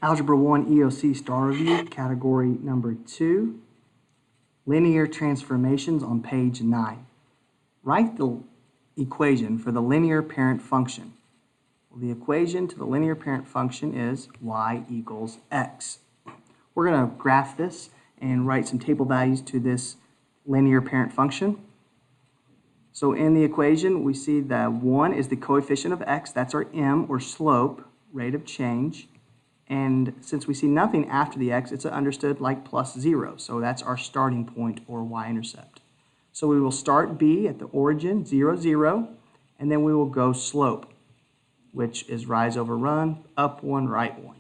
Algebra 1 EOC Star Review, category number 2, linear transformations on page 9. Write the equation for the linear parent function. Well, the equation to the linear parent function is y equals x. We're going to graph this and write some table values to this linear parent function. So in the equation, we see that 1 is the coefficient of x. That's our m, or slope, rate of change. And since we see nothing after the x, it's understood like plus 0. So that's our starting point, or y-intercept. So we will start b at the origin, 0, 0, and then we will go slope, which is rise over run, up 1, right 1.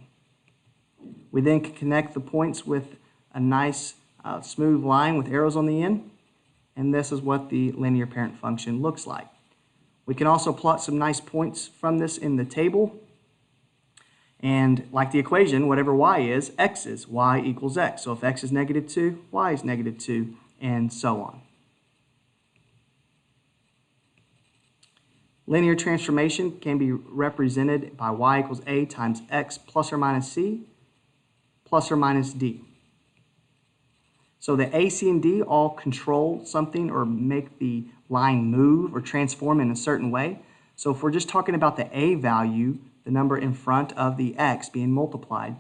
We then can connect the points with a nice smooth line with arrows on the end, and this is what the linear parent function looks like. We can also plot some nice points from this in the table. And like the equation, whatever y is, x is. Y equals x. So if x is negative 2, y is negative 2, and so on. Linear transformation can be represented by y equals a times x plus or minus c plus or minus d. So the a, c, and d all control something or make the line move or transform in a certain way. So if we're just talking about the a value, the number in front of the x being multiplied,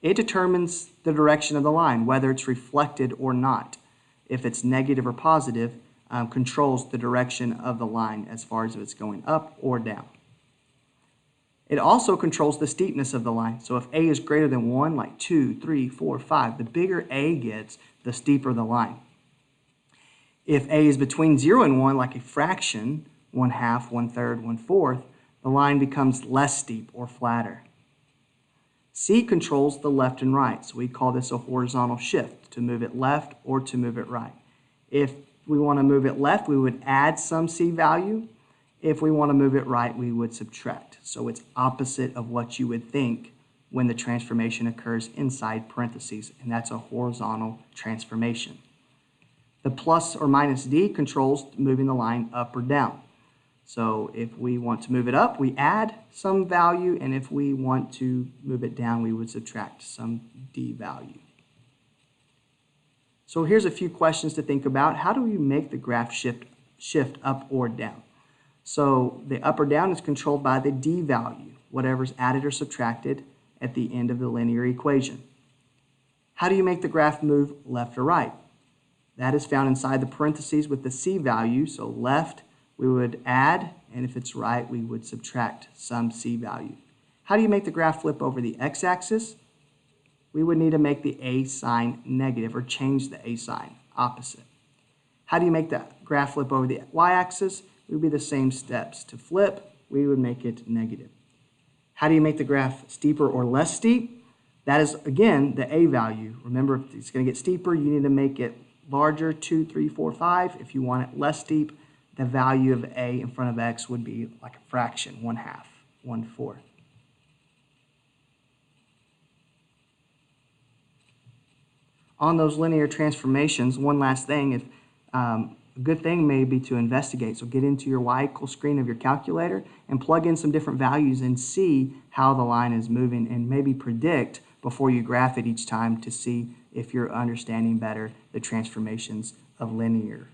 it determines the direction of the line, whether it's reflected or not. If it's negative or positive, controls the direction of the line as far as if it's going up or down. It also controls the steepness of the line. So if a is greater than 1, like 2, 3, 4, 5, the bigger a gets, the steeper the line. If a is between 0 and 1, like a fraction, 1/2, 1/3, 1/4, the line becomes less steep or flatter. C controls the left and right, so we call this a horizontal shift, to move it left or to move it right. If we want to move it left, we would add some C value. If we want to move it right, we would subtract. So it's opposite of what you would think when the transformation occurs inside parentheses, and that's a horizontal transformation. The plus or minus D controls moving the line up or down. So if we want to move it up, we add some value, and if we want to move it down, we would subtract some D value. So here's a few questions to think about. How do we make the graph shift up or down? So the up or down is controlled by the D value, whatever's added or subtracted at the end of the linear equation. How do you make the graph move left or right? That is found inside the parentheses with the C value. So left, we would add, and if it's right, we would subtract some C value. How do you make the graph flip over the x-axis? We would need to make the A sign negative, or change the A sign, opposite. How do you make the graph flip over the y-axis? It would be the same steps. To flip, we would make it negative. How do you make the graph steeper or less steep? That is, again, the A value. Remember, if it's going to get steeper, you need to make it larger, 2, 3, 4, 5. If you want it less steep, the value of A in front of X would be like a fraction, 1/2, 1/4. On those linear transformations, one last thing, a good thing may be to investigate. So get into your y equals screen of your calculator and plug in some different values and see how the line is moving, and maybe predict before you graph it each time to see if you're understanding better the transformations of linear